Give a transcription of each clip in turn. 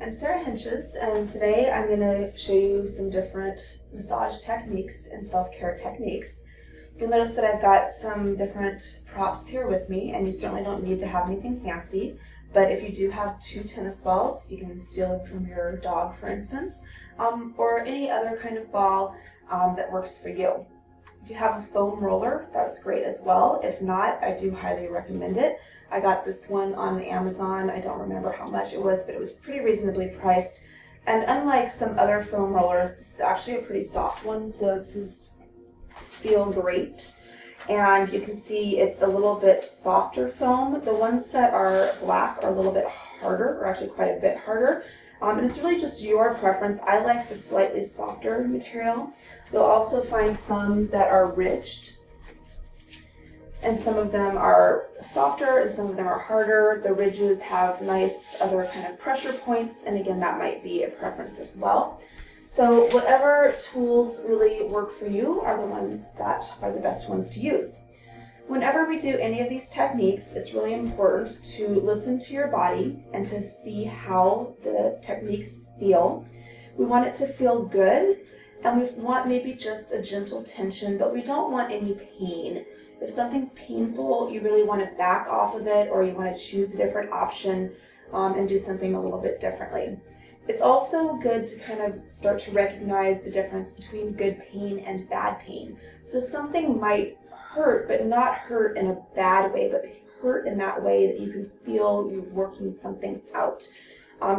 I'm Sarah Hinches, and today I'm going to show you some different massage techniques and self-care techniques. You'll notice that I've got some different props here with me, and you certainly don't need to have anything fancy, but if you do have 2 tennis balls, you can steal them from your dog, for instance, or any other kind of ball that works for you. If you have a foam roller, that's great as well. If not, I do highly recommend it. I got this one on Amazon. I don't remember how much it was, but it was pretty reasonably priced. And unlike some other foam rollers, this is actually a pretty soft one, so this is feel great. And you can see it's a little bit softer foam. The ones that are black are a little bit harder, or actually quite a bit harder. And it's really just your preference. I like the slightly softer material. You'll also find some that are ridged, and some of them are softer and some of them are harder. The ridges have nice other kind of pressure points, and again, that might be a preference as well. So whatever tools really work for you are the ones that are the best ones to use. Whenever we do any of these techniques, it's really important to listen to your body and to see how the techniques feel. We want it to feel good, and we want maybe just a gentle tension, but we don't want any pain. If something's painful, you really want to back off of it, or you want to choose a different option and do something a little bit differently. It's also good to kind of start to recognize the difference between good pain and bad pain. So something might hurt, but not hurt in a bad way, but hurt in that way that you can feel you're working something out.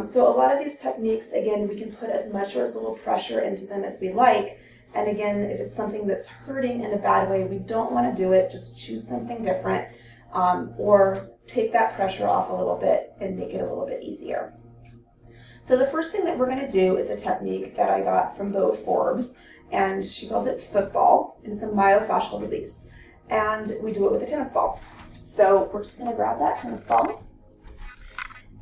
So a lot of these techniques, again, we can put as much or as little pressure into them as we like. And again, if it's something that's hurting in a bad way, we don't want to do it. Just choose something different, or take that pressure off a little bit and make it a little bit easier. So the first thing that we're going to do is a technique that I got from Bo Forbes, and she calls it football, and it's a myofascial release. And we do it with a tennis ball. So we're just going to grab that tennis ball.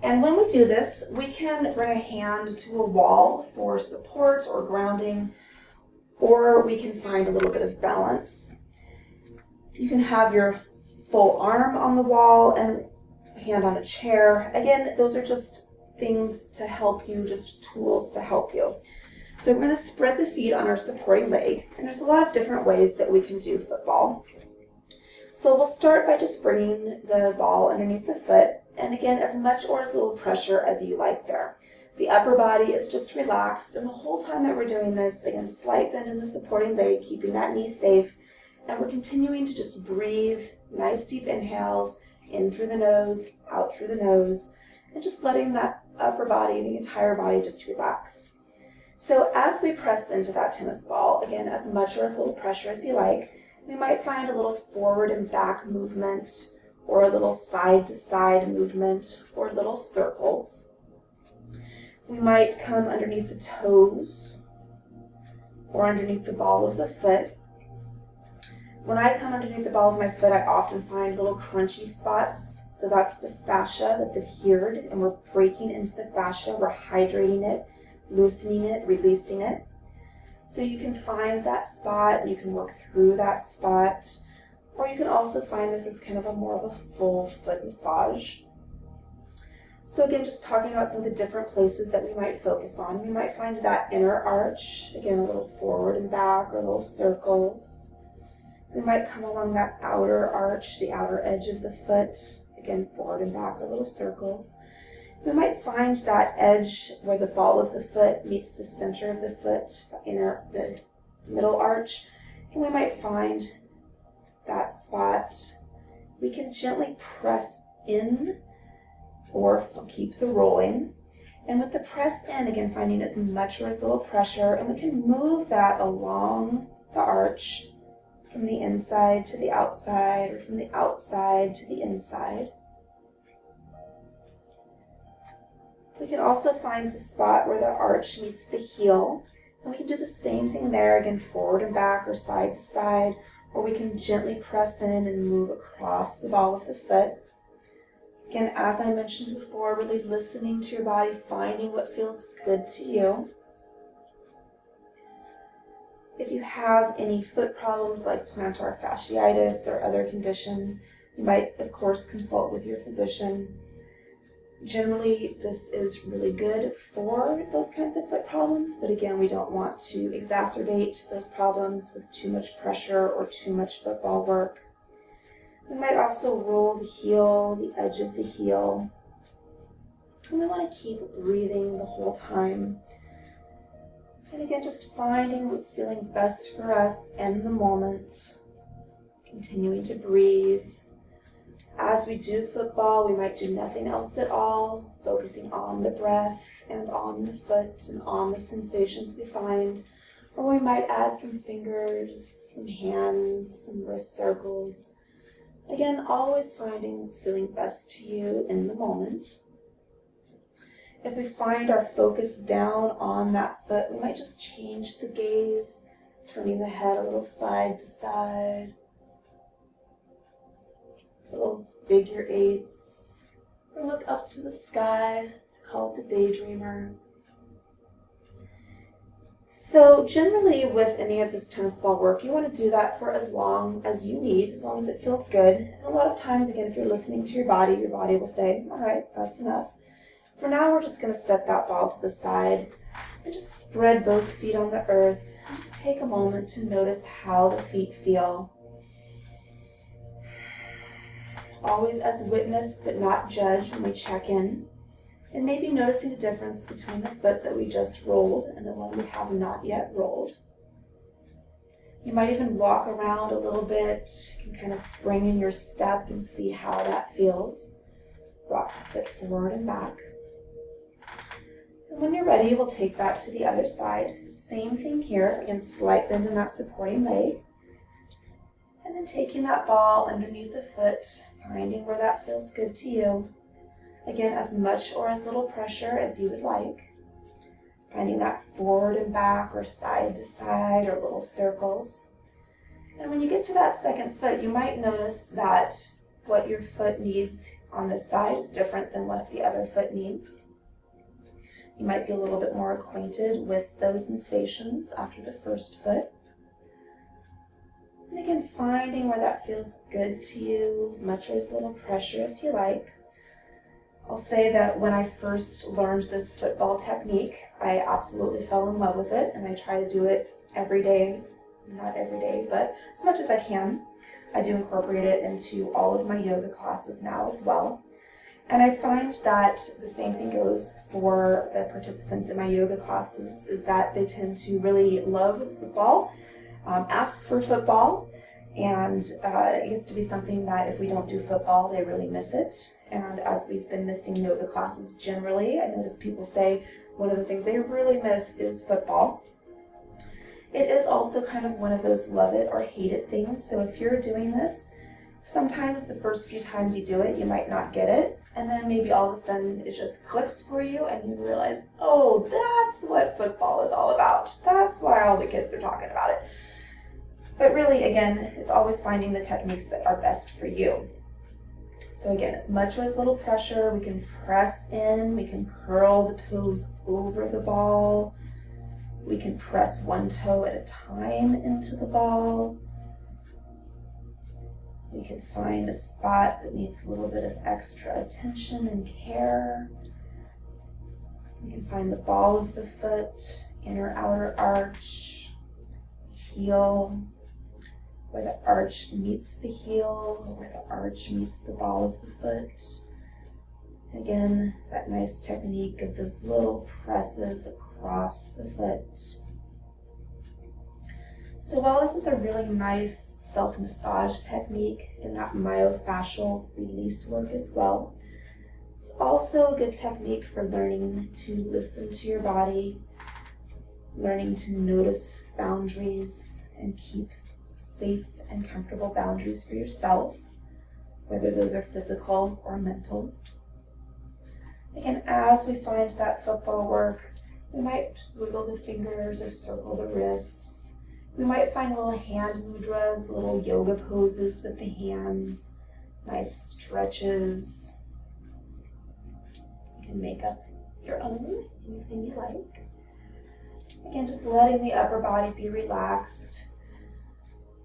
And when we do this, we can bring a hand to a wall for support or grounding, or we can find a little bit of balance. You can have your full arm on the wall and hand on a chair. Again, those are just things to help you, just tools to help you. So we're going to spread the feet on our supporting leg, and there's a lot of different ways that we can do football. So we'll start by just bringing the ball underneath the foot, and again, as much or as little pressure as you like there. The upper body is just relaxed, and the whole time that we're doing this, again, slight bend in the supporting leg, keeping that knee safe, and we're continuing to just breathe, nice deep inhales, in through the nose, out through the nose, and just letting that upper body, the entire body, just relax. So as we press into that tennis ball, again, as much or as little pressure as you like, we might find a little forward and back movement, or a little side to side movement, or little circles. We might come underneath the toes, or underneath the ball of the foot. When I come underneath the ball of my foot, I often find little crunchy spots. So that's the fascia that's adhered, and we're breaking into the fascia, we're hydrating it, loosening it, releasing it. So you can find that spot, and you can work through that spot, or you can also find this as kind of more of a full foot massage. So again, just talking about some of the different places that we might focus on. We might find that inner arch, again, a little forward and back, or little circles. We might come along that outer arch, the outer edge of the foot, again, forward and back, or little circles. We might find that edge where the ball of the foot meets the center of the foot, the middle arch, and we might find that spot. We can gently press in or keep the rolling. And with the press in, again, finding as much or as little pressure, and we can move that along the arch from the inside to the outside, or from the outside to the inside. We can also find the spot where the arch meets the heel, and we can do the same thing there, again, forward and back, or side to side, or we can gently press in and move across the ball of the foot. Again, as I mentioned before, really listening to your body, finding what feels good to you. If you have any foot problems like plantar fasciitis or other conditions, you might, of course, consult with your physician. Generally, this is really good for those kinds of foot problems, but again, we don't want to exacerbate those problems with too much pressure or too much football work. We might also roll the heel, the edge of the heel. And we want to keep breathing the whole time. And again, just finding what's feeling best for us in the moment. Continuing to breathe. As we do football, we might do nothing else at all, focusing on the breath and on the foot and on the sensations we find. Or we might add some fingers, some hands, some wrist circles. Again, always finding what's feeling best to you in the moment. If we find our focus down on that foot, we might just change the gaze, turning the head a little side to side. Little figure eights, or look up to the sky to call it the daydreamer. So generally with any of this tennis ball work, you want to do that for as long as you need, as long as it feels good. And a lot of times, again, if you're listening to your body will say, all right, that's enough. For now, we're just going to set that ball to the side and just spread both feet on the earth and just take a moment to notice how the feet feel. Always as witness, but not judge when we check in. And maybe noticing the difference between the foot that we just rolled and the one we have not yet rolled. You might even walk around a little bit. You can kind of spring in your step and see how that feels. Rock the foot forward and back. And when you're ready, we'll take that to the other side. Same thing here. Again, slight bend in that supporting leg. And then taking that ball underneath the foot, finding where that feels good to you. Again, as much or as little pressure as you would like. Finding that forward and back or side to side or little circles. And when you get to that second foot, you might notice that what your foot needs on this side is different than what the other foot needs. You might be a little bit more acquainted with those sensations after the first foot. And again, finding where that feels good to you, as much or as little pressure as you like. I'll say that when I first learned this football technique, I absolutely fell in love with it, and I try to do it every day. Not every day, but as much as I can. I do incorporate it into all of my yoga classes now as well. And I find that the same thing goes for the participants in my yoga classes, is that they tend to really love football, ask for football, and it gets to be something that if we don't do football, they really miss it. And as we've been missing yoga classes generally, I notice people say one of the things they really miss is football. It is also kind of one of those love it or hate it things. So if you're doing this, sometimes the first few times you do it, you might not get it. And then maybe all of a sudden it just clicks for you and you realize, oh, that's what football is all about. That's why all the kids are talking about it. But really, again, it's always finding the techniques that are best for you. So again, as much or as little pressure, we can press in, we can curl the toes over the ball. We can press one toe at a time into the ball. We can find a spot that needs a little bit of extra attention and care. We can find the ball of the foot, inner outer arch, heel, where the arch meets the heel, or where the arch meets the ball of the foot. Again, that nice technique of those little presses across the foot. So while this is a really nice self-massage technique and that myofascial release work as well, it's also a good technique for learning to listen to your body, learning to notice boundaries and keep safe and comfortable boundaries for yourself, whether those are physical or mental. Again, as we find that football work, we might wiggle the fingers or circle the wrists. We might find little hand mudras, little yoga poses with the hands, nice stretches. You can make up your own, anything you like. Again, just letting the upper body be relaxed.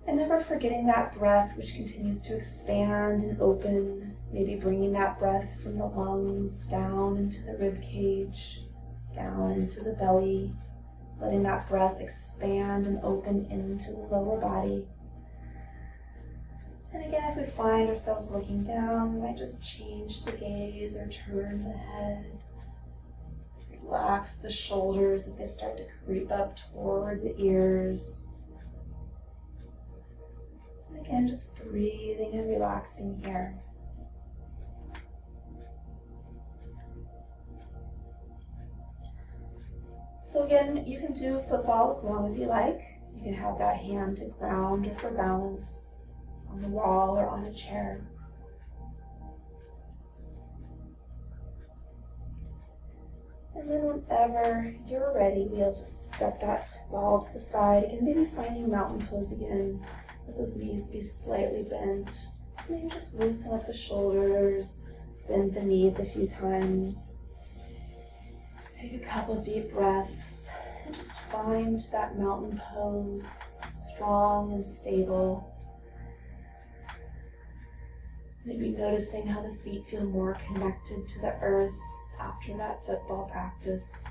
And never forgetting that breath, which continues to expand and open Maybe bringing that breath from the lungs down into the rib cage, down into the belly, letting that breath expand and open into the lower body. And again, if we find ourselves looking down, we might just change the gaze or turn the head. Relax the shoulders if they start to creep up toward the ears. And again, just breathing and relaxing here. So again, you can do football as long as you like. You can have that hand to ground or for balance on the wall or on a chair. And then whenever you're ready, we'll just set that ball to the side. Again, maybe finding mountain pose again. Let those knees be slightly bent. And then just loosen up the shoulders, bend the knees a few times. Take a couple deep breaths and just find that mountain pose, strong and stable. Maybe noticing how the feet feel more connected to the earth after that football practice.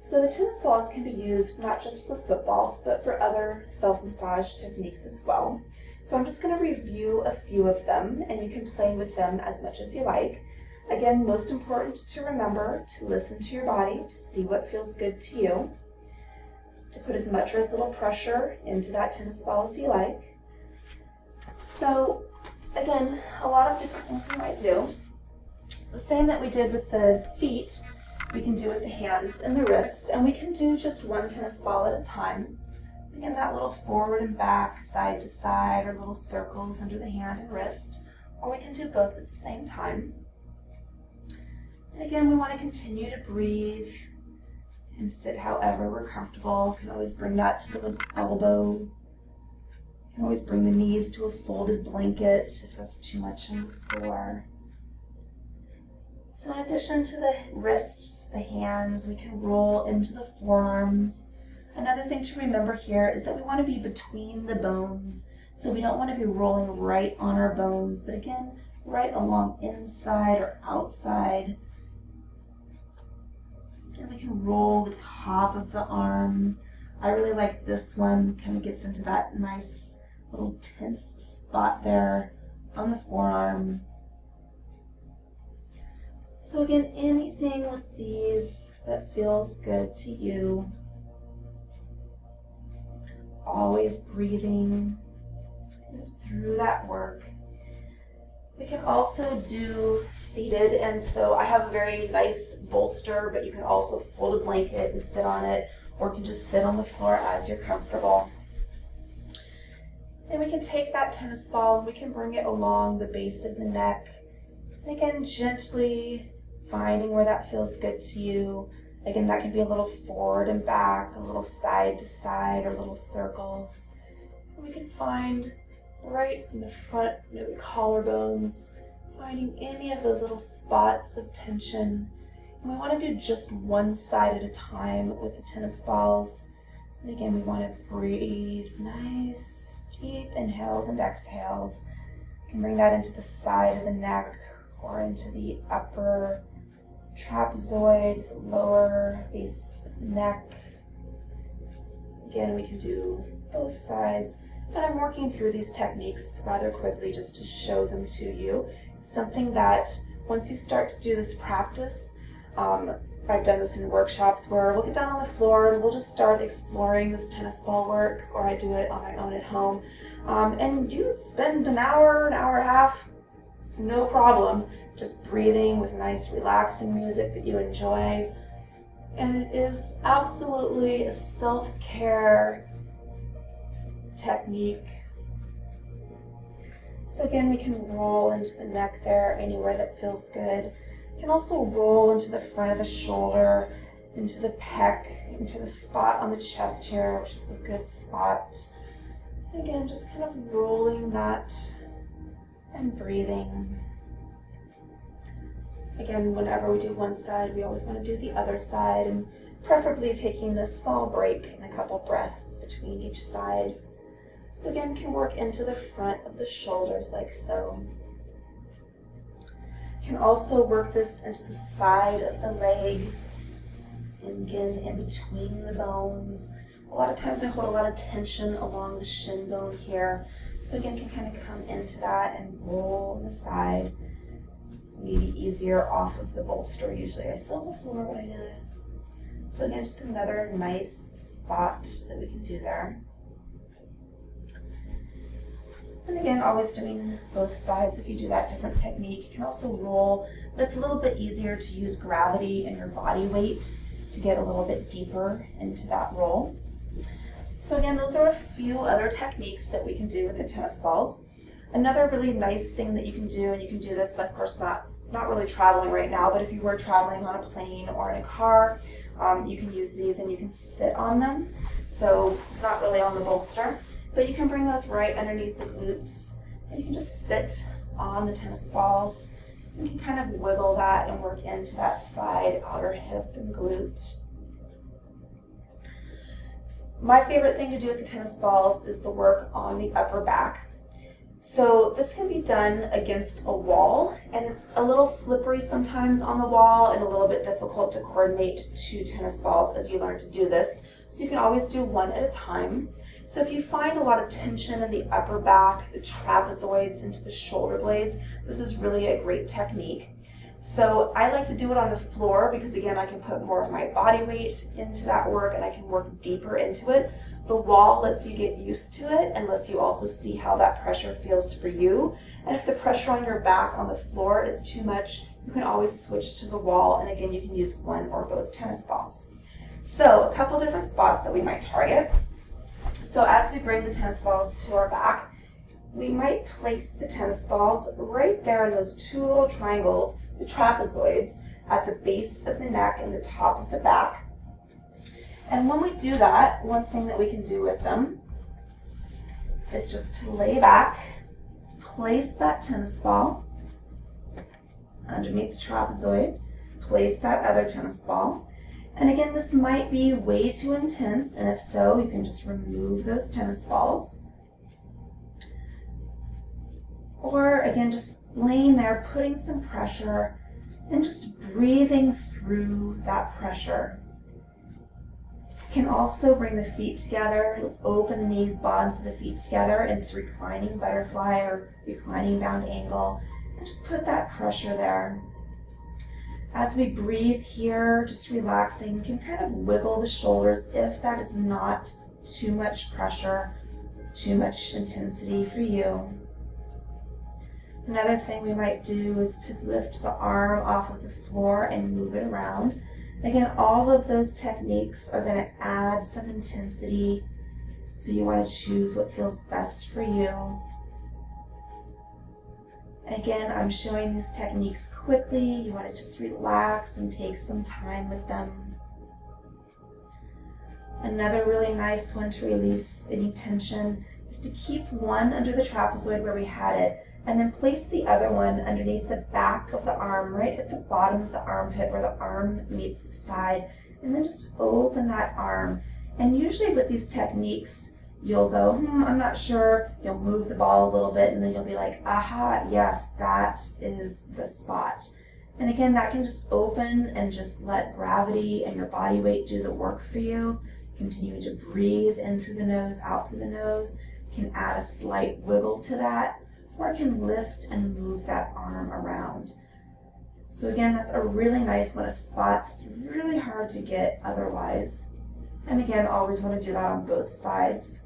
So the tennis balls can be used not just for football, but for other self-massage techniques as well. So I'm just going to review a few of them, and you can play with them as much as you like. Again, most important to remember to listen to your body to see what feels good to you, to put as much or as little pressure into that tennis ball as you like. So again, a lot of different things we might do. The same that we did with the feet, we can do with the hands and the wrists, and we can do just one tennis ball at a time. Again, that little forward and back, side to side, or little circles under the hand and wrist, or we can do both at the same time. And again, we want to continue to breathe and sit however we're comfortable. You can always bring that to the elbow. You can always bring the knees to a folded blanket if that's too much on the floor. So in addition to the wrists, the hands, we can roll into the forearms. Another thing to remember here is that we want to be between the bones. So we don't want to be rolling right on our bones, but again, right along inside or outside. And we can roll the top of the arm. I really like this one, kind of gets into that nice little tense spot there on the forearm. So again, anything with these that feels good to you. Always breathing through that work. We can also do seated, and so I have a very nice bolster, but you can also fold a blanket and sit on it, or you can just sit on the floor as you're comfortable. And we can take that tennis ball and we can bring it along the base of the neck. And again, gently finding where that feels good to you. Again, that can be a little forward and back, a little side to side, or little circles. And we can find right in the front, collarbones, finding any of those little spots of tension. And we want to do just one side at a time with the tennis balls. And again, we want to breathe nice, deep inhales and exhales. You can bring that into the side of the neck or into the upper trapezoid, the lower base of the neck. Again, we can do both sides. And I'm working through these techniques rather quickly just to show them to you. It's something that once you start to do this practice, I've done this in workshops where we'll get down on the floor and we'll just start exploring this tennis ball work, or I do it on my own at home. And you spend an hour and a half, no problem, just breathing with nice relaxing music that you enjoy. And it is absolutely a self-care technique. So again, we can roll into the neck there, anywhere that feels good. You can also roll into the front of the shoulder, into the pec, into the spot on the chest here, which is a good spot. And again, just kind of rolling that and breathing. Again, whenever we do one side, we always want to do the other side, and preferably taking a small break and a couple breaths between each side. So again, can work into the front of the shoulders like so. Can also work this into the side of the leg, and again, in between the bones. A lot of times I hold a lot of tension along the shin bone here. So again, can kind of come into that and roll on the side. Maybe easier off of the bolster. Usually I sit on the floor when I do this. So again, just another nice spot that we can do there. And again, always doing both sides. If you do that different technique, you can also roll, but it's a little bit easier to use gravity and your body weight to get a little bit deeper into that roll. So again, those are a few other techniques that we can do with the tennis balls. Another really nice thing that you can do, and you can do this, of course, not really traveling right now, but if you were traveling on a plane or in a car, you can use these and you can sit on them. So not really on the bolster, but you can bring those right underneath the glutes, and you can just sit on the tennis balls. You can kind of wiggle that and work into that side outer hip and glute. My favorite thing to do with the tennis balls is the work on the upper back. So this can be done against a wall, and it's a little slippery sometimes on the wall and a little bit difficult to coordinate two tennis balls as you learn to do this. So you can always do one at a time. So if you find a lot of tension in the upper back, the trapezoids into the shoulder blades, this is really a great technique. So I like to do it on the floor because, again, I can put more of my body weight into that work and I can work deeper into it. The wall lets you get used to it and lets you also see how that pressure feels for you. And if the pressure on your back on the floor is too much, you can always switch to the wall, and again, you can use one or both tennis balls. So a couple different spots that we might target. So as we bring the tennis balls to our back, we might place the tennis balls right there in those two little triangles, the trapezoids, at the base of the neck and the top of the back. And when we do that, one thing that we can do with them is just to lay back, place that tennis ball underneath the trapezoid, place that other tennis ball. And again, this might be way too intense, and if so, you can just remove those tennis balls. Or again, just laying there, putting some pressure, and just breathing through that pressure. You can also bring the feet together, open the knees, bottoms of the feet together into reclining butterfly or reclining bound angle, and just put that pressure there. As we breathe here, just relaxing, you can kind of wiggle the shoulders if that is not too much pressure, too much intensity for you. Another thing we might do is to lift the arm off of the floor and move it around. Again, all of those techniques are going to add some intensity, so you want to choose what feels best for you. Again, I'm showing these techniques quickly. You want to just relax and take some time with them. Another really nice one to release any tension is to keep one under the trapezoid where we had it, and then place the other one underneath the back of the arm, right at the bottom of the armpit where the arm meets the side, and then just open that arm. And usually with these techniques, you'll go, I'm not sure. You'll move the ball a little bit, and then you'll be like, aha, yes, that is the spot. And again, that can just open and just let gravity and your body weight do the work for you. Continue to breathe in through the nose, out through the nose. You can add a slight wiggle to that, or it can lift and move that arm around. So again, that's a really nice one, a spot that's really hard to get otherwise. And again, always want to do that on both sides.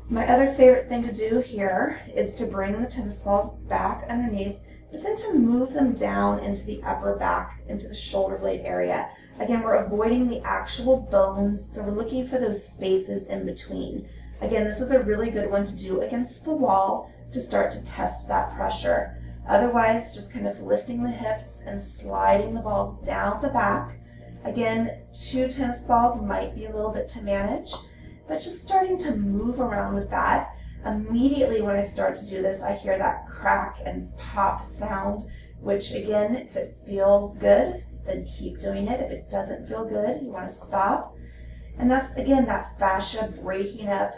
My other favorite thing to do here is to bring the tennis balls back underneath, but then to move them down into the upper back, into the shoulder blade area. Again, we're avoiding the actual bones, so we're looking for those spaces in between. Again, this is a really good one to do against the wall to start to test that pressure. Otherwise, just kind of lifting the hips and sliding the balls down the back. Again, two tennis balls might be a little bit to manage, but just starting to move around with that. Immediately when I start to do this, I hear that crack and pop sound which again, if it feels good, then keep doing it. If it doesn't feel good, you want to stop. And that's, again, that fascia breaking up.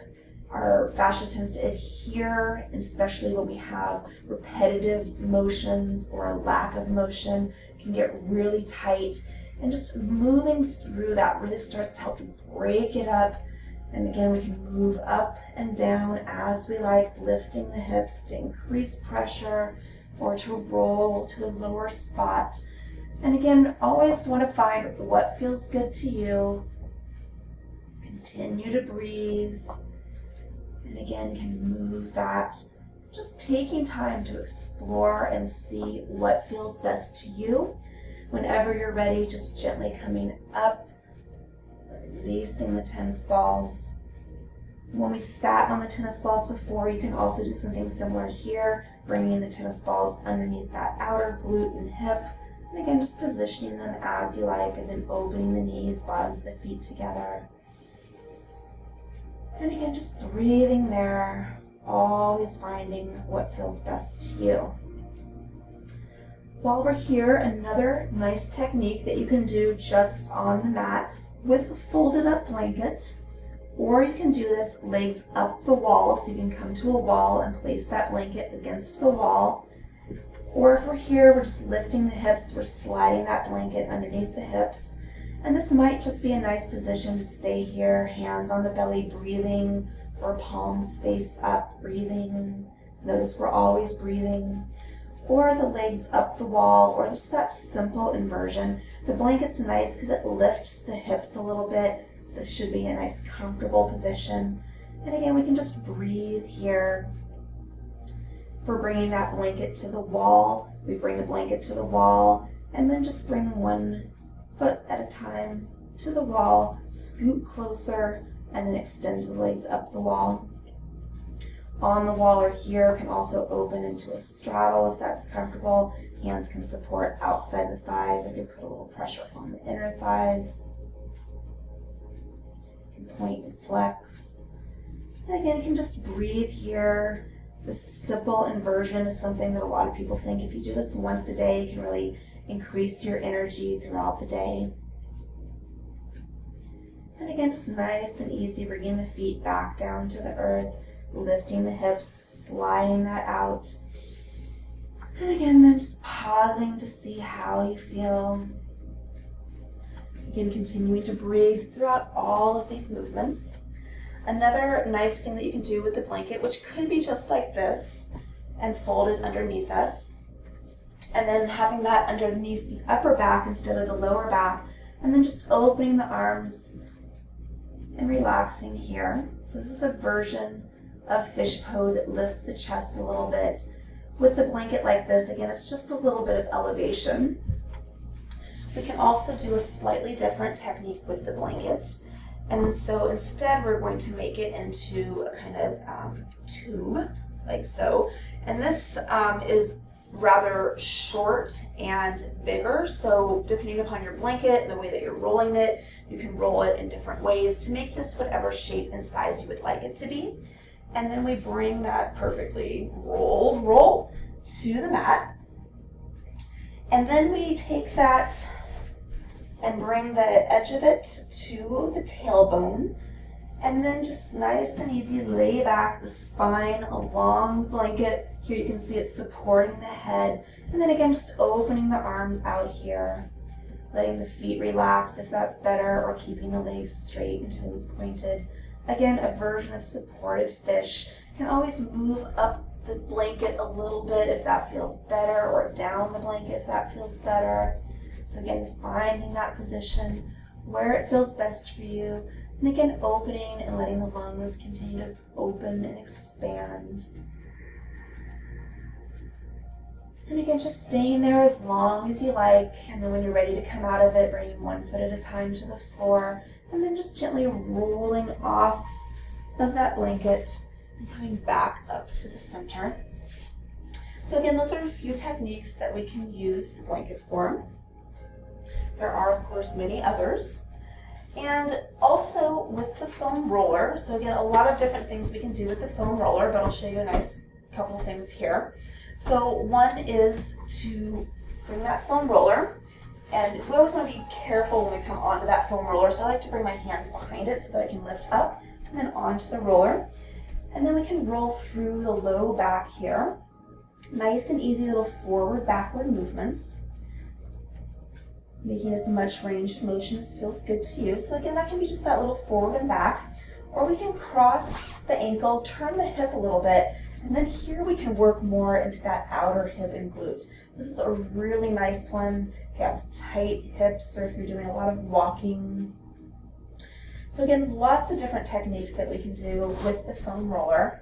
Our fascia tends to adhere, especially when we have repetitive motions or a lack of motion, can get really tight. And just moving through that really starts to help to break it up. And again, we can move up and down as we like, lifting the hips to increase pressure or to roll to a lower spot. And again, always want to find what feels good to you. Continue to breathe. And again, can move that. Just taking time to explore and see what feels best to you. Whenever you're ready, just gently coming up, releasing the tennis balls. When we sat on the tennis balls before, you can also do something similar here, bringing the tennis balls underneath that outer glute and hip. And again, just positioning them as you like, and then opening the knees, bottoms of the feet together. And again, just breathing there, always finding what feels best to you. While we're here, another nice technique that you can do just on the mat with a folded up blanket, or you can do this legs up the wall, so you can come to a wall and place that blanket against the wall. Or if we're here, we're just lifting the hips, we're sliding that blanket underneath the hips. And this might just be a nice position to stay here, hands on the belly, breathing, or palms face up, breathing. Notice we're always breathing. Or the legs up the wall, or just that simple inversion. The blanket's nice because it lifts the hips a little bit, so it should be a nice comfortable position. And again, we can just breathe here. If we're bringing that blanket to the wall, we bring the blanket to the wall, and then just bring one foot at a time to the wall, scoot closer, and then extend the legs up the wall. On the wall or here can also open into a straddle if that's comfortable. Hands can support outside the thighs, or you can put a little pressure on the inner thighs. You can point and flex. And again, you can just breathe here. This simple inversion is something that a lot of people think if you do this once a day, you can really increase your energy throughout the day. And again, just nice and easy, bringing the feet back down to the earth, lifting the hips, sliding that out. And again, then just pausing to see how you feel. Again, continuing to breathe throughout all of these movements. Another nice thing that you can do with the blanket, which could be just like this, and fold it underneath us. And then having that underneath the upper back instead of the lower back, and then just opening the arms and relaxing here. So this is a version of fish pose. It lifts the chest a little bit. With the blanket like this, again, it's just a little bit of elevation. We can also do a slightly different technique with the blanket. And so instead, we're going to make it into a kind of tube, like so. And this is rather short and bigger. So depending upon your blanket and the way that you're rolling it, you can roll it in different ways to make this whatever shape and size you would like it to be. And then we bring that perfectly rolled roll to the mat. And then we take that and bring the edge of it to the tailbone. And then just nice and easy, lay back the spine along the blanket. Here you can see it's supporting the head. And then again, just opening the arms out here. Letting the feet relax if that's better, or keeping the legs straight and toes pointed. Again, a version of supported fish. You can always move up the blanket a little bit if that feels better, or down the blanket if that feels better. So again, finding that position where it feels best for you. And again, opening and letting the lungs continue to open and expand. And again, just staying there as long as you like. And then when you're ready to come out of it, bringing one foot at a time to the floor. And then just gently rolling off of that blanket and coming back up to the center. So again, those are a few techniques that we can use the blanket for. There are, of course, many others. And also with the foam roller, so again, a lot of different things we can do with the foam roller, but I'll show you a nice couple things here. So one is to bring that foam roller, and we always want to be careful when we come onto that foam roller, so I like to bring my hands behind it so that I can lift up and then onto the roller. And then we can roll through the low back here. Nice and easy little forward, backward movements, making as much range of motion as feels good to you. So again, that can be just that little forward and back, or we can cross the ankle, turn the hip a little bit, and then here we can work more into that outer hip and glute. This is a really nice one if you have tight hips or if you're doing a lot of walking. So again, lots of different techniques that we can do with the foam roller,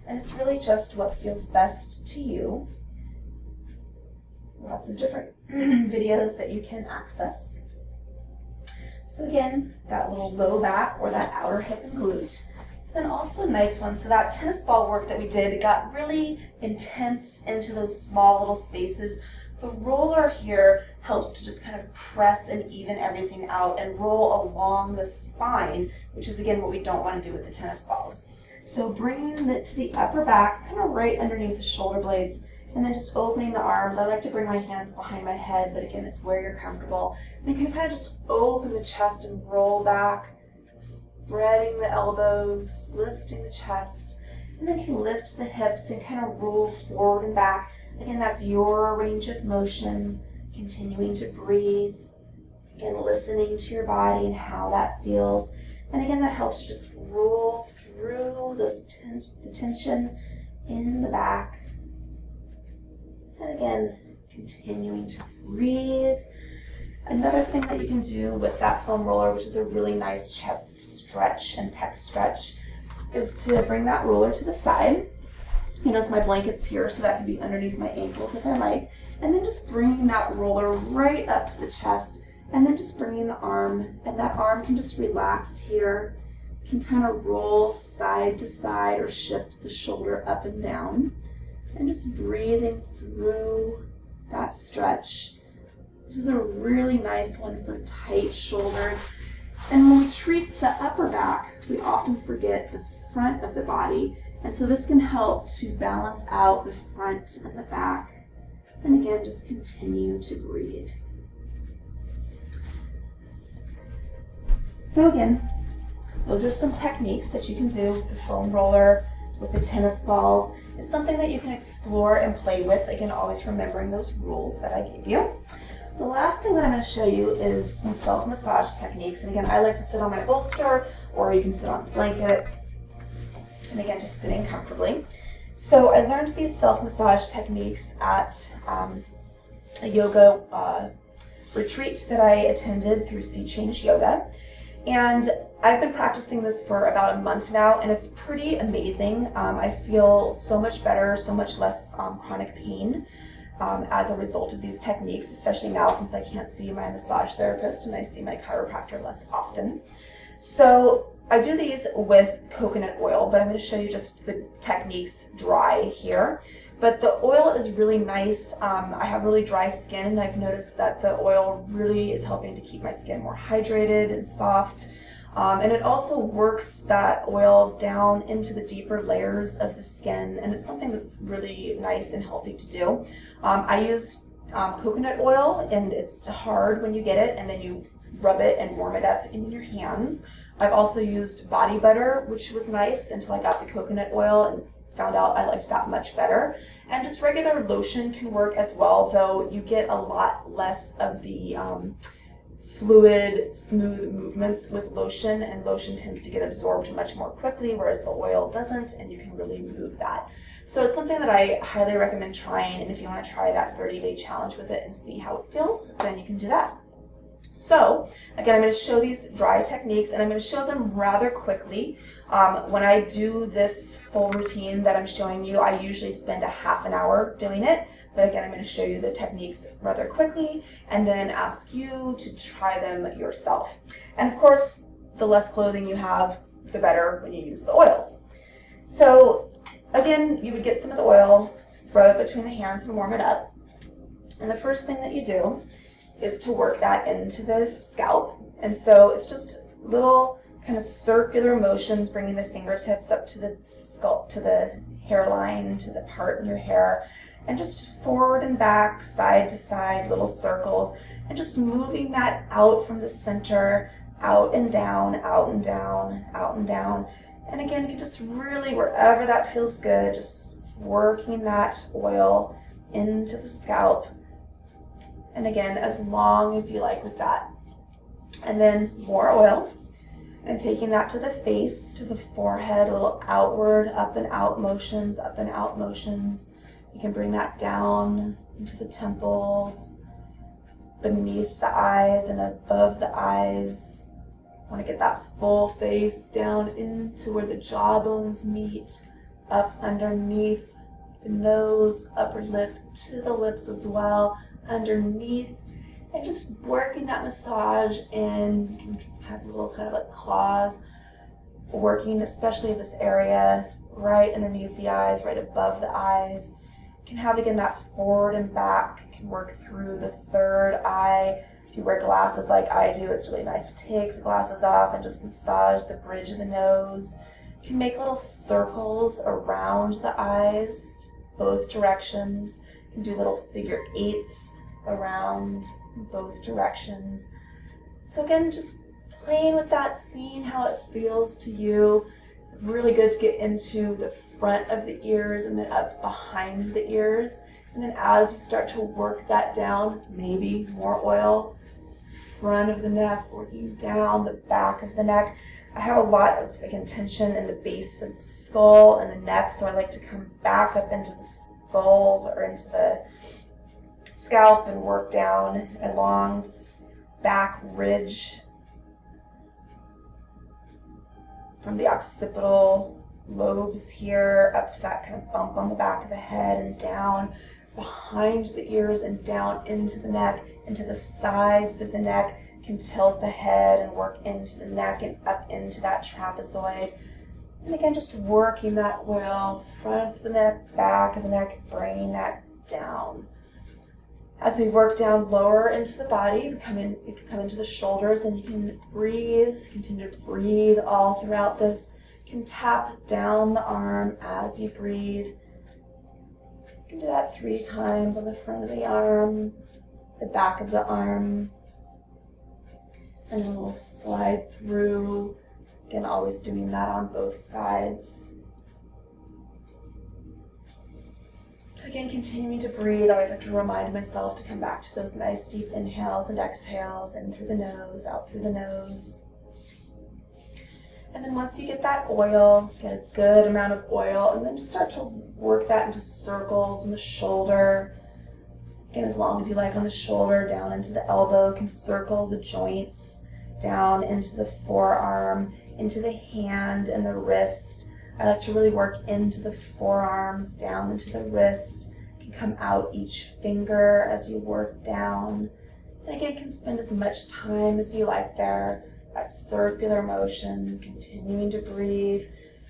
and it's really just what feels best to you. Lots of different videos that you can access. So again, that little low back or that outer hip and glute. Then also a nice one, so that tennis ball work that we did, it got really intense into those small little spaces. The roller here helps to just kind of press and even everything out and roll along the spine, which is again what we don't want to do with the tennis balls. So bringing it to the upper back, kind of right underneath the shoulder blades, and then just opening the arms. I like to bring my hands behind my head, but again, it's where you're comfortable. And you can kind of just open the chest and roll back, spreading the elbows, lifting the chest, and then you can lift the hips and kind of roll forward and back. Again, that's your range of motion, continuing to breathe, again, listening to your body and how that feels. And again, that helps to just roll through those the tension in the back. And again, continuing to breathe. Another thing that you can do with that foam roller, which is a really nice chest stretch and pec stretch, is to bring that roller to the side. You notice my blanket's here, so that can be underneath my ankles if I like. And then just bringing that roller right up to the chest, and then just bringing the arm, and that arm can just relax here. You can kind of roll side to side or shift the shoulder up and down. And just breathing through that stretch. This is a really nice one for tight shoulders. And when we treat the upper back, we often forget the front of the body. And so this can help to balance out the front and the back. And again, just continue to breathe. So again, those are some techniques that you can do with the foam roller, with the tennis balls. It's something that you can explore and play with. Again, always remembering those rules that I gave you. The last thing that I'm going to show you is some self-massage techniques. And again, I like to sit on my bolster, or you can sit on the blanket. And again, just sitting comfortably. So I learned these self-massage techniques at a yoga retreat that I attended through Sea Change Yoga. And I've been practicing this for about a month now, and it's pretty amazing. I feel so much better, so much less chronic pain as a result of these techniques, especially now since I can't see my massage therapist and I see my chiropractor less often. So I do these with coconut oil, but I'm going to show you just the techniques dry here. But the oil is really nice. I have really dry skin, and I've noticed that the oil really is helping to keep my skin more hydrated and soft. And it also works that oil down into the deeper layers of the skin, and it's something that's really nice and healthy to do. I use coconut oil, and it's hard when you get it, and then you rub it and warm it up in your hands. I've also used body butter, which was nice until I got the coconut oil and found out I liked that much better. And just regular lotion can work as well, though you get a lot less of the fluid, smooth movements with lotion, and lotion tends to get absorbed much more quickly, whereas the oil doesn't, and you can really move that. So it's something that I highly recommend trying, and if you want to try that 30-day challenge with it and see how it feels, then you can do that. So again, I'm going to show these dry techniques, and I'm going to show them rather quickly. When I do this full routine that I'm showing you, I usually spend a half an hour doing it. But again, I'm going to show you the techniques rather quickly and then ask you to try them yourself. And of course, the less clothing you have, the better when you use the oils. So again, you would get some of the oil, throw it between the hands and warm it up. And the first thing that you do is to work that into the scalp. And so it's just little kind of circular motions, bringing the fingertips up to the scalp, to the hairline, to the part in your hair, and just forward and back, side to side, little circles, and just moving that out from the center, out and down, out and down, out and down. And again, you can just really, wherever that feels good, just working that oil into the scalp. And again, as long as you like with that. And then more oil, and taking that to the face, to the forehead, a little outward, up and out motions, up and out motions. You can bring that down into the temples, beneath the eyes and above the eyes. Want to get that full face down into where the jawbones meet, up underneath the nose, upper lip, to the lips as well, underneath, and just working that massage in. You can have little kind of like claws working, especially this area right underneath the eyes, right above the eyes. You can have again that forward and back. You can work through the third eye. If you wear glasses like I do, it's really nice to take the glasses off and just massage the bridge of the nose. You can make little circles around the eyes, both directions. You can do little figure eights around both directions. So again, just playing with that, seeing how it feels to you. Really good to get into the front of the ears and then up behind the ears. And then as you start to work that down, maybe more oil, front of the neck, working down the back of the neck. I have a lot of, again, tension in the base of the skull and the neck, so I like to come back up into the skull or into the scalp and work down along this back ridge from the occipital lobes here up to that kind of bump on the back of the head and down behind the ears and down into the neck, into the sides of the neck. Can tilt the head and work into the neck and up into that trapezoid. And again, just working that oil, front of the neck, back of the neck, bringing that down. As we work down lower into the body, you can come into the shoulders and you can breathe, continue to breathe all throughout this. You can tap down the arm as you breathe. You can do that 3 times on the front of the arm, the back of the arm, and then we'll slide through. Again, always doing that on both sides. Again, continuing to breathe. I always have to remind myself to come back to those nice deep inhales and exhales, in through the nose, out through the nose. And then once you get that oil, get a good amount of oil, and then just start to work that into circles on the shoulder. Again, as long as you like on the shoulder, down into the elbow, can circle the joints, down into the forearm, into the hand and the wrist. I like to really work into the forearms, down into the wrist. You can come out each finger as you work down. And again, you can spend as much time as you like there. That circular motion, continuing to breathe.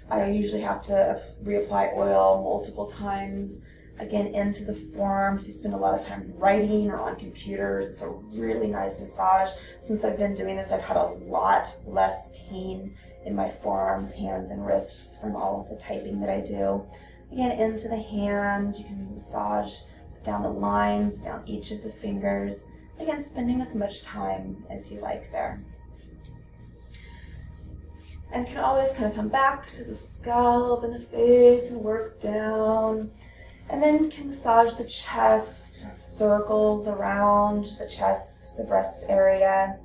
I usually have to reapply oil multiple times. Again, into the forearm. If you spend a lot of time writing or on computers, it's a really nice massage. Since I've been doing this, I've had a lot less pain in my forearms, hands, and wrists from all of the typing that I do. Again, into the hand, you can massage down the lines, down each of the fingers. Again, spending as much time as you like there. And can always kind of come back to the scalp and the face and work down. And then you can massage the chest, circles around the chest, the breast area.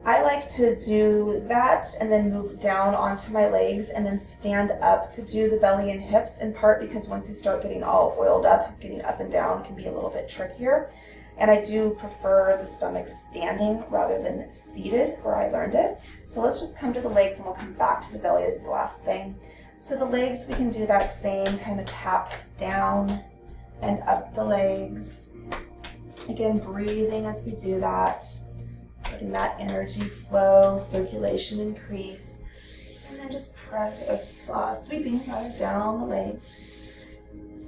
I like to do that and then move down onto my legs and then stand up to do the belly and hips, in part because once you start getting all oiled up, getting up and down can be a little bit trickier. And I do prefer the stomach standing rather than seated, where I learned it. So let's just come to the legs and we'll come back to the belly as the last thing. So the legs, we can do that same kind of tap down and up the legs. Again, breathing as we do that, letting that energy flow, circulation increase, and then just press, sweeping right down the legs.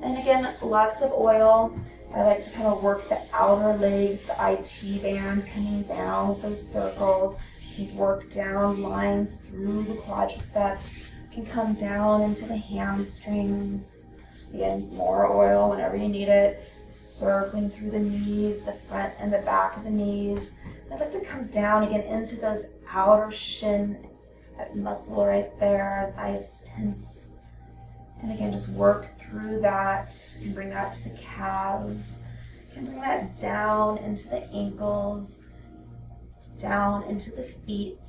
And again, lots of oil. I like to kind of work the outer legs, the IT band coming down with those circles. can work down lines through the quadriceps, can come down into the hamstrings. Again, more oil whenever you need it. Circling through the knees, the front and the back of the knees. I'd like to come down again into those outer shin, that muscle right there, nice, tense. And again, just work through that. You can bring that to the calves. You can bring that down into the ankles, down into the feet.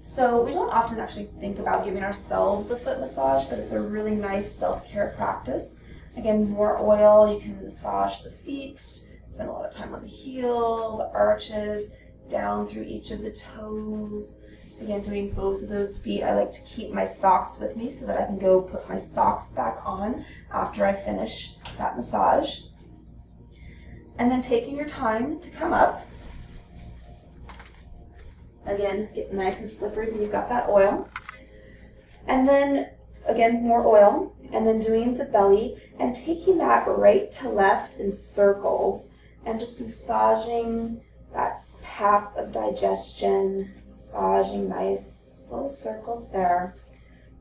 So we don't often actually think about giving ourselves a foot massage, but it's a really nice self-care practice. Again, more oil, you can massage the feet, spend a lot of time on the heel, the arches, down through each of the toes. Again, doing both of those feet. I like to keep my socks with me so that I can go put my socks back on after I finish that massage. And then taking your time to come up. Again, get nice and slippery when you've got that oil. And then, again, more oil. And then doing the belly and taking that right to left in circles and just massaging that path of digestion, massaging nice little circles there.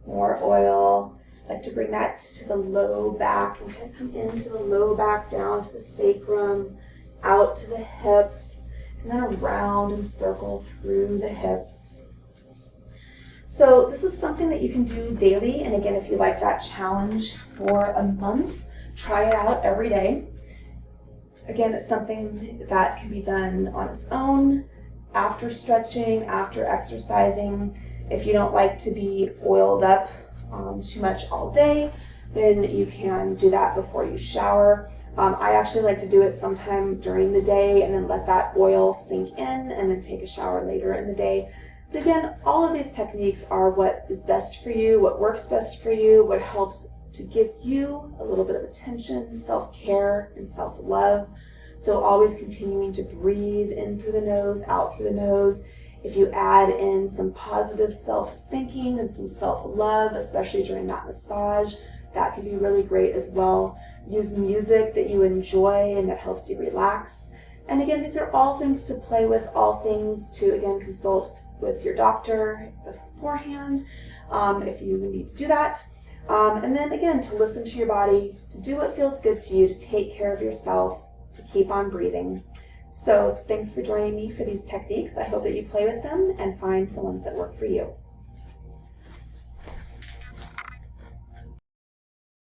More oil. I like to bring that to the low back and kind of come into the low back, down to the sacrum, out to the hips, and then around and circle through the hips. So this is something that you can do daily, and again, if you like that challenge for a month, try it out every day. Again, it's something that can be done on its own, after stretching, after exercising. If you don't like to be oiled up too much all day, then you can do that before you shower. I actually like to do it sometime during the day and then let that oil sink in and then take a shower later in the day. But again, all of these techniques are what is best for you, what works best for you, what helps to give you a little bit of attention, self-care, and self-love. So always continuing to breathe in through the nose, out through the nose. If you add in some positive self-thinking and some self-love, especially during that massage, that can be really great as well. Use music that you enjoy and that helps you relax. And again, these are all things to play with, all things to, again, consult with your doctor beforehand if you need to do that. And then again, to listen to your body, to do what feels good to you, to take care of yourself, to keep on breathing. So thanks for joining me for these techniques. I hope that you play with them and find the ones that work for you.